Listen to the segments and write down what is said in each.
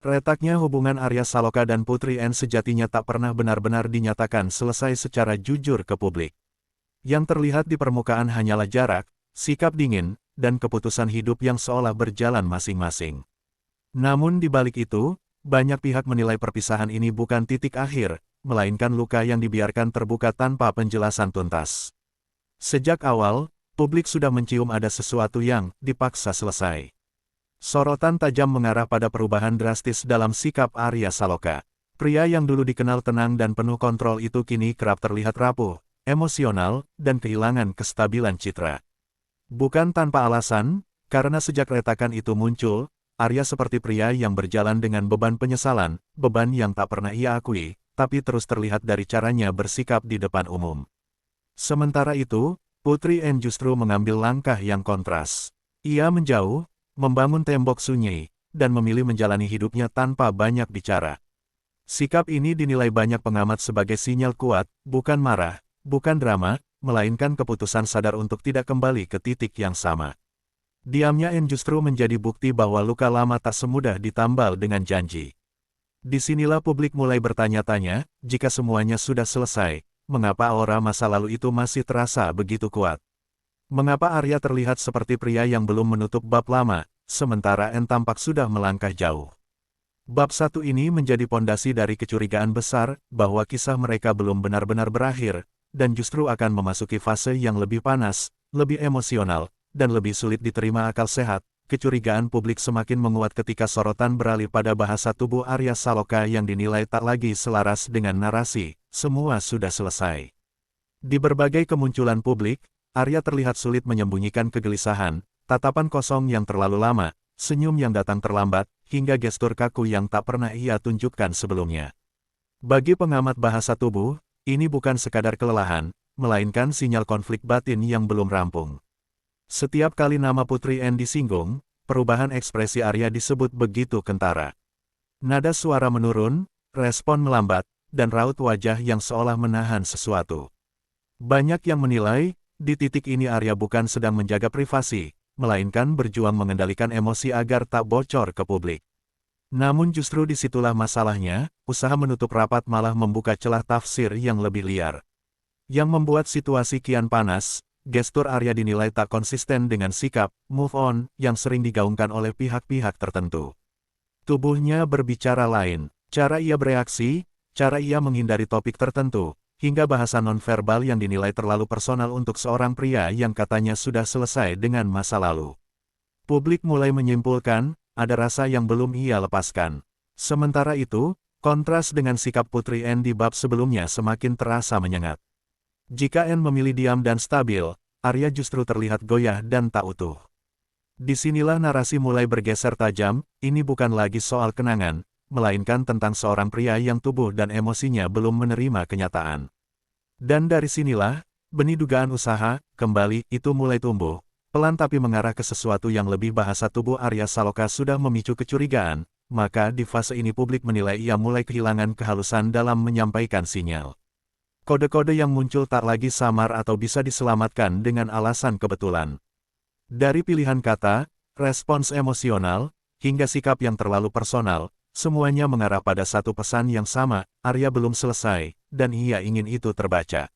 Retaknya hubungan Arya Saloka dan Putri N sejatinya tak pernah benar-benar dinyatakan selesai secara jujur ke publik. Yang terlihat di permukaan hanyalah jarak, sikap dingin, dan keputusan hidup yang seolah berjalan masing-masing. Namun di balik itu, banyak pihak menilai perpisahan ini bukan titik akhir, melainkan luka yang dibiarkan terbuka tanpa penjelasan tuntas. Sejak awal, publik sudah mencium ada sesuatu yang dipaksa selesai. Sorotan tajam mengarah pada perubahan drastis dalam sikap Arya Saloka. Pria yang dulu dikenal tenang dan penuh kontrol itu kini kerap terlihat rapuh, emosional, dan kehilangan kestabilan citra. Bukan tanpa alasan, karena sejak retakan itu muncul, Arya seperti pria yang berjalan dengan beban penyesalan, beban yang tak pernah ia akui, tapi terus terlihat dari caranya bersikap di depan umum. Sementara itu, Putri N justru mengambil langkah yang kontras. Ia menjauh, membangun tembok sunyi, dan memilih menjalani hidupnya tanpa banyak bicara. Sikap ini dinilai banyak pengamat sebagai sinyal kuat, bukan marah, bukan drama, melainkan keputusan sadar untuk tidak kembali ke titik yang sama. Diamnya N justru menjadi bukti bahwa luka lama tak semudah ditambal dengan janji. Disinilah publik mulai bertanya-tanya, jika semuanya sudah selesai, mengapa aura masa lalu itu masih terasa begitu kuat? Mengapa Arya terlihat seperti pria yang belum menutup bab lama, sementara N tampak sudah melangkah jauh? Bab satu ini menjadi pondasi dari kecurigaan besar, bahwa kisah mereka belum benar-benar berakhir, dan justru akan memasuki fase yang lebih panas, lebih emosional, dan lebih sulit diterima akal sehat. Kecurigaan publik semakin menguat ketika sorotan beralih pada bahasa tubuh Arya Saloka yang dinilai tak lagi selaras dengan narasi, semua sudah selesai. Di berbagai kemunculan publik, Arya terlihat sulit menyembunyikan kegelisahan, tatapan kosong yang terlalu lama, senyum yang datang terlambat, hingga gestur kaku yang tak pernah ia tunjukkan sebelumnya. Bagi pengamat bahasa tubuh, ini bukan sekadar kelelahan, melainkan sinyal konflik batin yang belum rampung. Setiap kali nama Putri N disinggung, perubahan ekspresi Arya disebut begitu kentara. Nada suara menurun, respon melambat, dan raut wajah yang seolah menahan sesuatu. Banyak yang menilai, di titik ini Arya bukan sedang menjaga privasi, melainkan berjuang mengendalikan emosi agar tak bocor ke publik. Namun justru disitulah masalahnya, usaha menutup rapat malah membuka celah tafsir yang lebih liar. Yang membuat situasi kian panas, gestur Arya dinilai tak konsisten dengan sikap move on yang sering digaungkan oleh pihak-pihak tertentu. Tubuhnya berbicara lain, cara ia bereaksi, cara ia menghindari topik tertentu, hingga bahasa nonverbal yang dinilai terlalu personal untuk seorang pria yang katanya sudah selesai dengan masa lalu. Publik mulai menyimpulkan, ada rasa yang belum ia lepaskan. Sementara itu, kontras dengan sikap Putri N di bab sebelumnya semakin terasa menyengat. Jika N memilih diam dan stabil, Arya justru terlihat goyah dan tak utuh. Disinilah narasi mulai bergeser tajam, ini bukan lagi soal kenangan, melainkan tentang seorang pria yang tubuh dan emosinya belum menerima kenyataan. Dan dari sinilah, benih dugaan usaha, kembali, itu mulai tumbuh, pelan tapi mengarah ke sesuatu yang lebih. Bahasa tubuh Arya Saloka sudah memicu kecurigaan, maka di fase ini publik menilai ia mulai kehilangan kehalusan dalam menyampaikan sinyal. Kode-kode yang muncul tak lagi samar atau bisa diselamatkan dengan alasan kebetulan. Dari pilihan kata, respons emosional, hingga sikap yang terlalu personal, semuanya mengarah pada satu pesan yang sama, Arya belum selesai, dan ia ingin itu terbaca.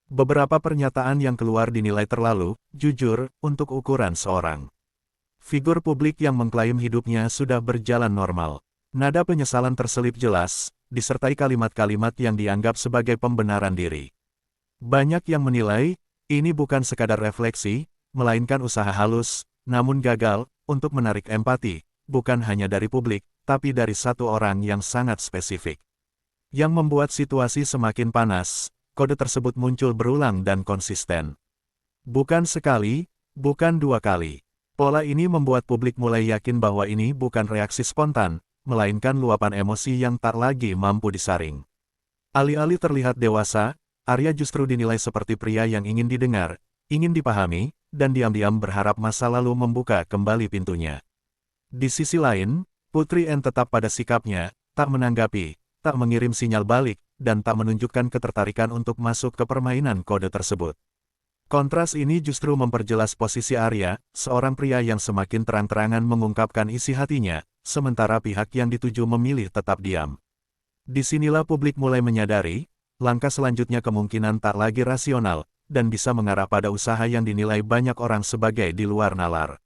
Beberapa pernyataan yang keluar dinilai terlalu jujur untuk ukuran seorang figur publik yang mengklaim hidupnya sudah berjalan normal. Nada penyesalan terselip jelas, disertai kalimat-kalimat yang dianggap sebagai pembenaran diri. Banyak yang menilai, ini bukan sekadar refleksi, melainkan usaha halus, namun gagal, untuk menarik empati, bukan hanya dari publik, tapi dari satu orang yang sangat spesifik. Yang membuat situasi semakin panas, kode tersebut muncul berulang dan konsisten. Bukan sekali, bukan dua kali. Pola ini membuat publik mulai yakin bahwa ini bukan reaksi spontan, melainkan luapan emosi yang tak lagi mampu disaring. Alih-alih terlihat dewasa, Arya justru dinilai seperti pria yang ingin didengar, ingin dipahami, dan diam-diam berharap masa lalu membuka kembali pintunya. Di sisi lain, Putri N tetap pada sikapnya, tak menanggapi, tak mengirim sinyal balik, dan tak menunjukkan ketertarikan untuk masuk ke permainan kode tersebut. Kontras ini justru memperjelas posisi Arya, seorang pria yang semakin terang-terangan mengungkapkan isi hatinya, sementara pihak yang dituju memilih tetap diam. Disinilah publik mulai menyadari, langkah selanjutnya kemungkinan tak lagi rasional, dan bisa mengarah pada usaha yang dinilai banyak orang sebagai di luar nalar.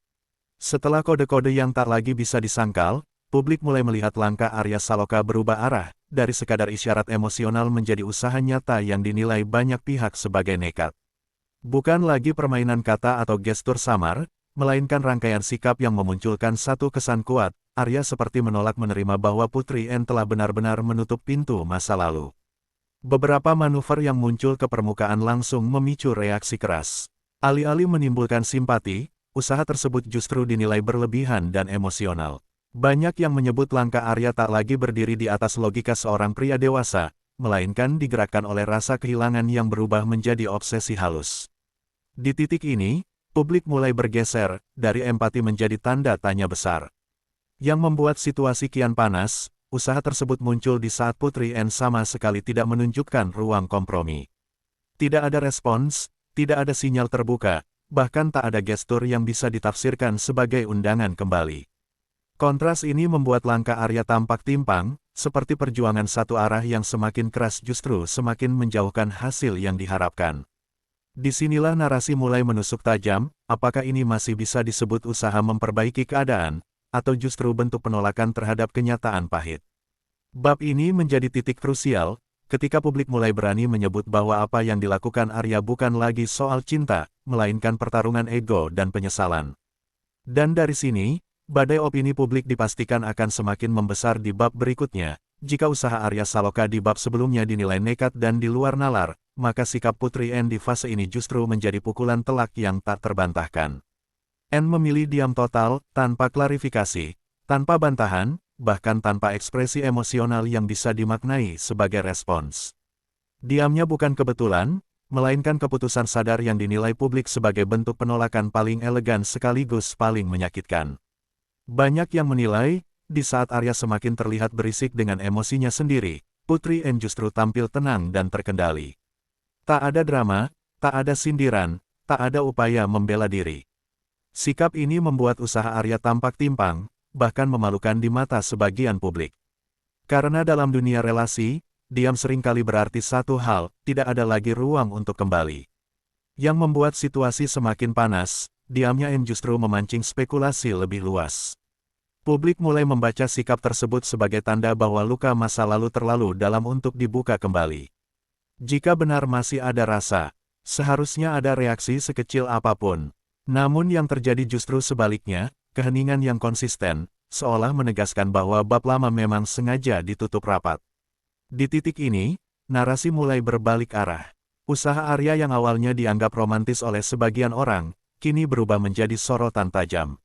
Setelah kode-kode yang tak lagi bisa disangkal, publik mulai melihat langkah Arya Saloka berubah arah, dari sekadar isyarat emosional menjadi usaha nyata yang dinilai banyak pihak sebagai nekat. Bukan lagi permainan kata atau gestur samar, melainkan rangkaian sikap yang memunculkan satu kesan kuat. Arya seperti menolak menerima bahwa Putri N telah benar-benar menutup pintu masa lalu. Beberapa manuver yang muncul ke permukaan langsung memicu reaksi keras. Alih-alih menimbulkan simpati, usaha tersebut justru dinilai berlebihan dan emosional. Banyak yang menyebut langkah Arya tak lagi berdiri di atas logika seorang pria dewasa, melainkan digerakkan oleh rasa kehilangan yang berubah menjadi obsesi halus. Di titik ini, publik mulai bergeser, dari empati menjadi tanda tanya besar. Yang membuat situasi kian panas, usaha tersebut muncul di saat Putri N sama sekali tidak menunjukkan ruang kompromi. Tidak ada respons, tidak ada sinyal terbuka, bahkan tak ada gestur yang bisa ditafsirkan sebagai undangan kembali. Kontras ini membuat langkah Arya tampak timpang, seperti perjuangan satu arah yang semakin keras justru semakin menjauhkan hasil yang diharapkan. Disinilah narasi mulai menusuk tajam, apakah ini masih bisa disebut usaha memperbaiki keadaan, atau justru bentuk penolakan terhadap kenyataan pahit. Bab ini menjadi titik krusial, ketika publik mulai berani menyebut bahwa apa yang dilakukan Arya bukan lagi soal cinta, melainkan pertarungan ego dan penyesalan. Dan dari sini, badai opini publik dipastikan akan semakin membesar di bab berikutnya. Jika usaha Arya Saloka di bab sebelumnya dinilai nekat dan di luar nalar, maka sikap Putri N di fase ini justru menjadi pukulan telak yang tak terbantahkan. N memilih diam total, tanpa klarifikasi, tanpa bantahan, bahkan tanpa ekspresi emosional yang bisa dimaknai sebagai respons. Diamnya bukan kebetulan, melainkan keputusan sadar yang dinilai publik sebagai bentuk penolakan paling elegan sekaligus paling menyakitkan. Banyak yang menilai, di saat Arya semakin terlihat berisik dengan emosinya sendiri, Putri N justru tampil tenang dan terkendali. Tak ada drama, tak ada sindiran, tak ada upaya membela diri. Sikap ini membuat usaha Arya tampak timpang, bahkan memalukan di mata sebagian publik. Karena dalam dunia relasi, diam seringkali berarti satu hal, tidak ada lagi ruang untuk kembali. Yang membuat situasi semakin panas, diamnya N justru memancing spekulasi lebih luas. Publik mulai membaca sikap tersebut sebagai tanda bahwa luka masa lalu terlalu dalam untuk dibuka kembali. Jika benar masih ada rasa, seharusnya ada reaksi sekecil apapun. Namun yang terjadi justru sebaliknya, keheningan yang konsisten, seolah menegaskan bahwa bab lama memang sengaja ditutup rapat. Di titik ini, narasi mulai berbalik arah. Usaha Arya yang awalnya dianggap romantis oleh sebagian orang, kini berubah menjadi sorotan tajam.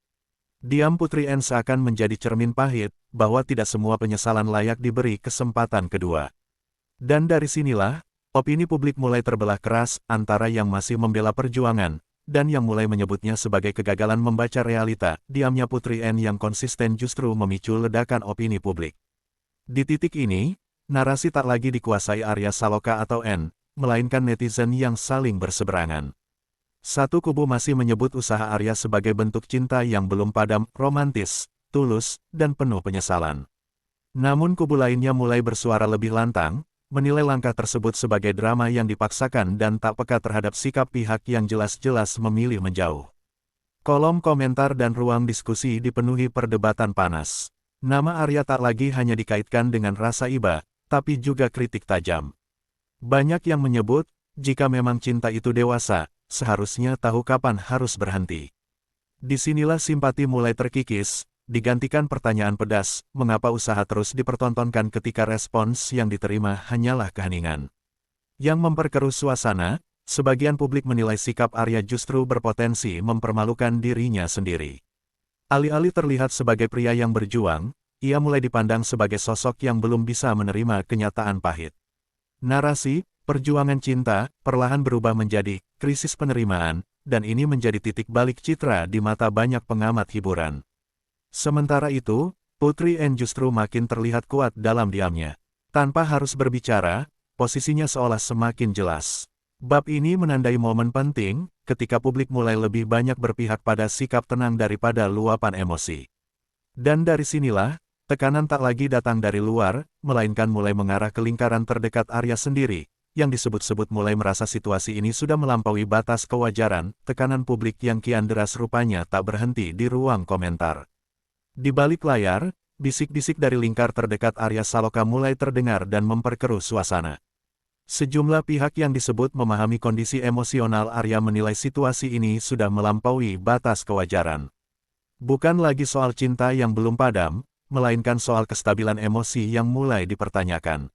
Diam Putri N seakan menjadi cermin pahit, bahwa tidak semua penyesalan layak diberi kesempatan kedua. Dan dari sinilah, opini publik mulai terbelah keras antara yang masih membela perjuangan, dan yang mulai menyebutnya sebagai kegagalan membaca realita. Diamnya Putri N yang konsisten justru memicu ledakan opini publik. Di titik ini, narasi tak lagi dikuasai Arya Saloka atau N, melainkan netizen yang saling berseberangan. Satu kubu masih menyebut usaha Arya sebagai bentuk cinta yang belum padam, romantis, tulus, dan penuh penyesalan. Namun kubu lainnya mulai bersuara lebih lantang, menilai langkah tersebut sebagai drama yang dipaksakan dan tak peka terhadap sikap pihak yang jelas-jelas memilih menjauh. Kolom komentar dan ruang diskusi dipenuhi perdebatan panas. Nama Arya tak lagi hanya dikaitkan dengan rasa iba, tapi juga kritik tajam. Banyak yang menyebut, jika memang cinta itu dewasa, seharusnya tahu kapan harus berhenti. Disinilah simpati mulai terkikis, digantikan pertanyaan pedas, mengapa usaha terus dipertontonkan ketika respons yang diterima hanyalah keheningan. Yang memperkeruh suasana, sebagian publik menilai sikap Arya justru berpotensi mempermalukan dirinya sendiri. Alih-alih terlihat sebagai pria yang berjuang, ia mulai dipandang sebagai sosok yang belum bisa menerima kenyataan pahit. Narasi, perjuangan cinta, perlahan berubah menjadi krisis penerimaan, dan ini menjadi titik balik citra di mata banyak pengamat hiburan. Sementara itu, Putri N justru makin terlihat kuat dalam diamnya. Tanpa harus berbicara, posisinya seolah semakin jelas. Bab ini menandai momen penting, ketika publik mulai lebih banyak berpihak pada sikap tenang daripada luapan emosi. Dan dari sinilah, tekanan tak lagi datang dari luar, melainkan mulai mengarah ke lingkaran terdekat Arya sendiri, yang disebut-sebut mulai merasa situasi ini sudah melampaui batas kewajaran. Tekanan publik yang kian deras rupanya tak berhenti di ruang komentar. Di balik layar, bisik-bisik dari lingkar terdekat Arya Saloka mulai terdengar dan memperkeruh suasana. Sejumlah pihak yang disebut memahami kondisi emosional Arya menilai situasi ini sudah melampaui batas kewajaran. Bukan lagi soal cinta yang belum padam, melainkan soal kestabilan emosi yang mulai dipertanyakan.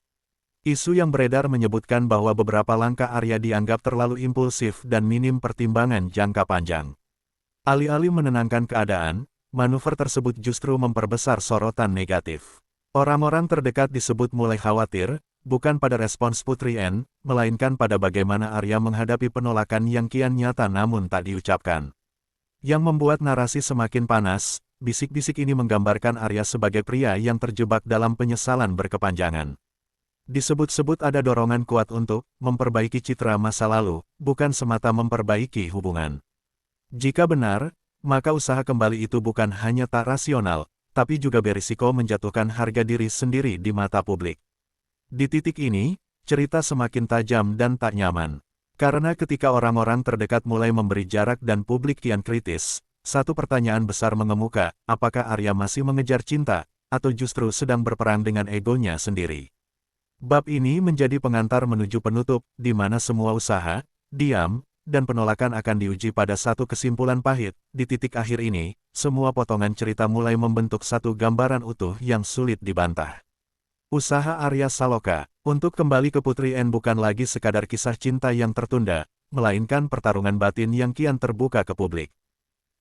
Isu yang beredar menyebutkan bahwa beberapa langkah Arya dianggap terlalu impulsif dan minim pertimbangan jangka panjang. Alih-alih menenangkan keadaan, manuver tersebut justru memperbesar sorotan negatif. Orang-orang terdekat disebut mulai khawatir, bukan pada respons Putri N, melainkan pada bagaimana Arya menghadapi penolakan yang kian nyata namun tak diucapkan. Yang membuat narasi semakin panas, bisik-bisik ini menggambarkan Arya sebagai pria yang terjebak dalam penyesalan berkepanjangan. Disebut-sebut ada dorongan kuat untuk memperbaiki citra masa lalu, bukan semata memperbaiki hubungan. Jika benar, maka usaha kembali itu bukan hanya tak rasional, tapi juga berisiko menjatuhkan harga diri sendiri di mata publik. Di titik ini, cerita semakin tajam dan tak nyaman. Karena ketika orang-orang terdekat mulai memberi jarak dan publik kian kritis, satu pertanyaan besar mengemuka, apakah Arya masih mengejar cinta, atau justru sedang berperang dengan egonya sendiri. Bab ini menjadi pengantar menuju penutup, di mana semua usaha, diam, dan penolakan akan diuji pada satu kesimpulan pahit. Di titik akhir ini, semua potongan cerita mulai membentuk satu gambaran utuh yang sulit dibantah. Usaha Arya Saloka untuk kembali ke Putri N bukan lagi sekadar kisah cinta yang tertunda, melainkan pertarungan batin yang kian terbuka ke publik.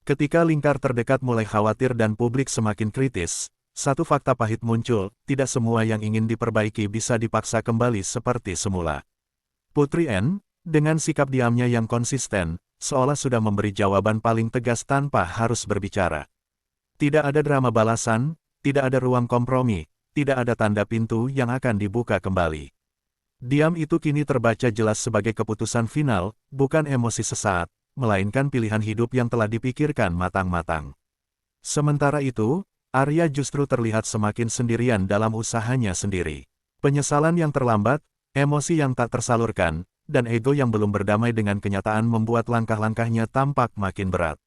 Ketika lingkar terdekat mulai khawatir dan publik semakin kritis, satu fakta pahit muncul, tidak semua yang ingin diperbaiki bisa dipaksa kembali seperti semula. Putri N, dengan sikap diamnya yang konsisten, seolah sudah memberi jawaban paling tegas tanpa harus berbicara. Tidak ada drama balasan, tidak ada ruang kompromi, tidak ada tanda pintu yang akan dibuka kembali. Diam itu kini terbaca jelas sebagai keputusan final, bukan emosi sesaat, melainkan pilihan hidup yang telah dipikirkan matang-matang. Sementara itu, Arya justru terlihat semakin sendirian dalam usahanya sendiri. Penyesalan yang terlambat, emosi yang tak tersalurkan, dan ego yang belum berdamai dengan kenyataan membuat langkah-langkahnya tampak makin berat.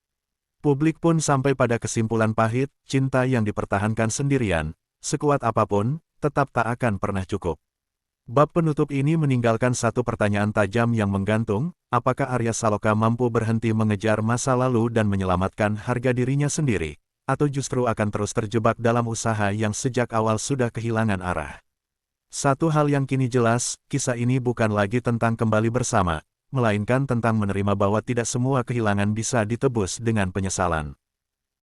Publik pun sampai pada kesimpulan pahit, cinta yang dipertahankan sendirian, sekuat apapun, tetap tak akan pernah cukup. Bab penutup ini meninggalkan satu pertanyaan tajam yang menggantung, apakah Arya Saloka mampu berhenti mengejar masa lalu dan menyelamatkan harga dirinya sendiri, atau justru akan terus terjebak dalam usaha yang sejak awal sudah kehilangan arah. Satu hal yang kini jelas, kisah ini bukan lagi tentang kembali bersama, melainkan tentang menerima bahwa tidak semua kehilangan bisa ditebus dengan penyesalan.